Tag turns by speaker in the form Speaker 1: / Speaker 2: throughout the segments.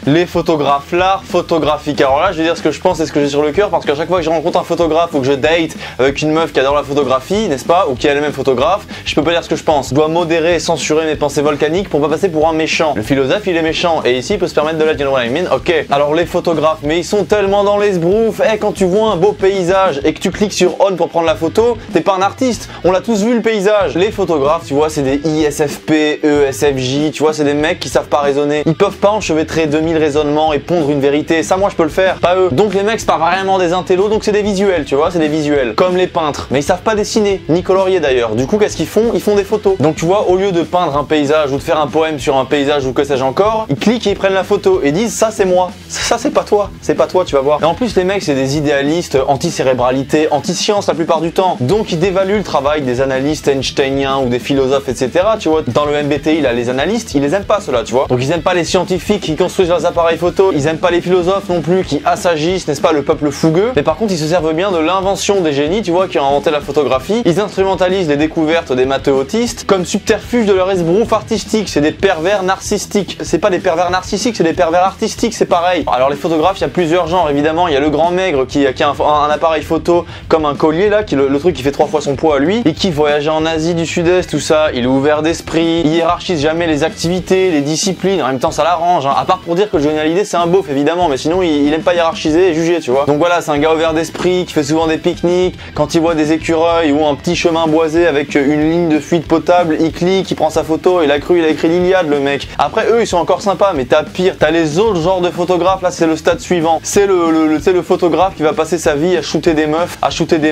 Speaker 1: les photographes, l'art photographique. Alors là, je vais dire ce que je pense et ce que j'ai sur le cœur, parce qu'à chaque fois que je rencontre un photographe ou que je date avec une meuf qui adore la photographie, n'est-ce pas, ou qui est elle-même photographe, je peux pas dire ce que je pense. Je dois modérer et censurer mes pensées volcaniques pour pas passer pour un méchant. Le philosophe, il est méchant, et ici, il peut se permettre de l'être, you know what I mean? Ok. Alors les photographes, mais ils sont tellement dans les sbroufs. Quand tu vois un beau paysage et que tu cliques sur on pour prendre la photo, t'es pas un artiste. On l'a tous vu le paysage. Les photographes, tu vois, c'est des ISFP, ESFJ, tu vois, c'est des mecs qui savent pas raisonner. Ils peuvent pas enchevêtrer 2000 raisonnements et pondre une vérité. Ça, moi, je peux le faire, pas eux. Donc les mecs, c'est pas vraiment des intellos, donc c'est des visuels, tu vois, c'est des visuels. Comme les peintres. Mais ils savent pas dessiner, ni colorier d'ailleurs. Du coup, qu'est-ce qu'ils font? Ils font des photos. Donc tu vois, au lieu de peindre un paysage ou de faire un poème sur un paysage ou que sais-je encore, ils cliquent et ils prennent la photo et disent ça c'est moi. Ça c'est pas toi. C'est pas toi, tu vas voir. Et en plus, les mecs, c'est des idéalistes, anti-cérébralité, anti-science la plupart du temps. Donc ils dévaluent le travail des analystes einsteiniens ou des philosophes, etc. Tu vois, dans le MBTI, là, les analystes, ils les aiment pas ceux-là, tu vois. Donc ils aiment pas les scientifiques qui construisent leurs appareils photo, ils aiment pas les philosophes non plus qui assagissent, n'est-ce pas, le peuple fougueux. Mais par contre, ils se servent bien de l'invention des génies, tu vois, qui ont inventé la photographie. Ils instrumentalisent les découvertes des matheux-autistes comme subterfuge de leur esbrouf artistique. C'est des pervers narcissiques. C'est pas des pervers narcissiques, c'est des pervers artistiques, c'est pareil. Alors les photographes, il y a plusieurs genres, évidemment. Il y a le grand maigre qui a un appareil photo comme un collier là, qui le truc qui fait 3 fois son poids à lui, et qui voyageait en Asie du Sud-Est, tout ça. Il est ouvert d'esprit, il hiérarchise jamais les activités, les disciplines. En même temps, ça l'arrange, hein. À part pour dire que Johnny Hallyday c'est un beauf, évidemment, mais sinon il aime pas hiérarchiser et juger, tu vois. Donc voilà, c'est un gars ouvert d'esprit qui fait souvent des pique-niques. Quand il voit des écureuils ou un petit chemin boisé avec une ligne de fuite potable, il clique, il prend sa photo. Il a écrit l'Iliade, le mec. Après, eux, ils sont encore sympas, mais t'as pire. T'as les autres genres de photographes. Là, c'est le stade suivant. C'est le photographe qui va passer sa vie à shooter des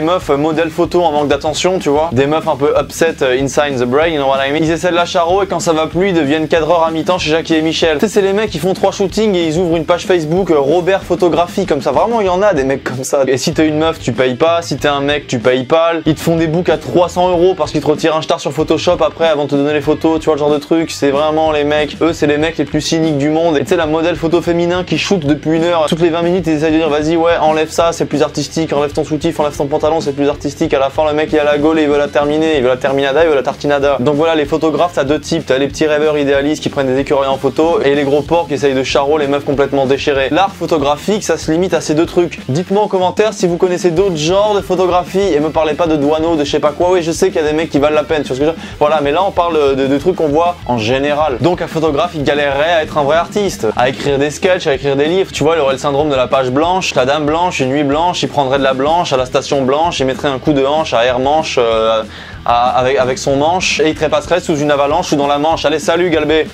Speaker 1: meufs, modèles photo en manque d'attention, tu vois. Des meufs un peu upset inside the brain, you know what I mean. Ils essaient de la charo et quand ça va plus, ils deviennent cadreurs à mi-temps chez Jackie et Michel. Tu sais, c'est les mecs qui font 3 shootings et ils ouvrent une page Facebook Robert Photographie, comme ça. Vraiment, il y en a des mecs comme ça. Et si t'es une meuf, tu payes pas. Si t'es un mec, tu payes pas. Ils te font des books à 300 € parce qu'ils te retirent un star sur Photoshop après avant de te donner les photos, tu vois, le genre de truc. C'est vraiment les mecs. Eux, c'est les mecs les plus cyniques du monde. Et tu sais, la modèle photo féminin qui shoot depuis 1 heure, toutes les 20 minutes, ils essayent de dire vas-y, ouais, enlève ça, c'est plus artistique. Enlève ton soutif, enlève ton pantalon, c'est plus artistique. À la fin, le mec, il a la gaule et il veut la terminer. Il veut la terminada, il veut la tartinada. Donc voilà, les photographes, t'as 2 types. T'as les petits rêveurs idéalistes qui prennent des écureuils en photo et les gros porcs qui essayent de charo les meufs complètement déchirées. L'art photographique, ça se limite à ces 2 trucs. Dites-moi en commentaire si vous connaissez d'autres genres de photographie et me parlez pas de douaneaux, de je sais pas quoi. Oui, je sais qu'il y a des mecs qui valent la peine, sur ce que je... Voilà, mais là on parle de trucs qu'on voit en général. Donc un photographe, il galérerait à être un vrai artiste, à écrire des sketchs, à écrire des livres. Tu vois, il aurait le syndrome de la page blanche, la dame blanche, une nuit blanche, il prendrait de la blanche à la station blanche, il mettrait un coup de hanche à air manche avec son manche et il trépasserait sous une avalanche ou dans la Manche. Allez, salut Galbé!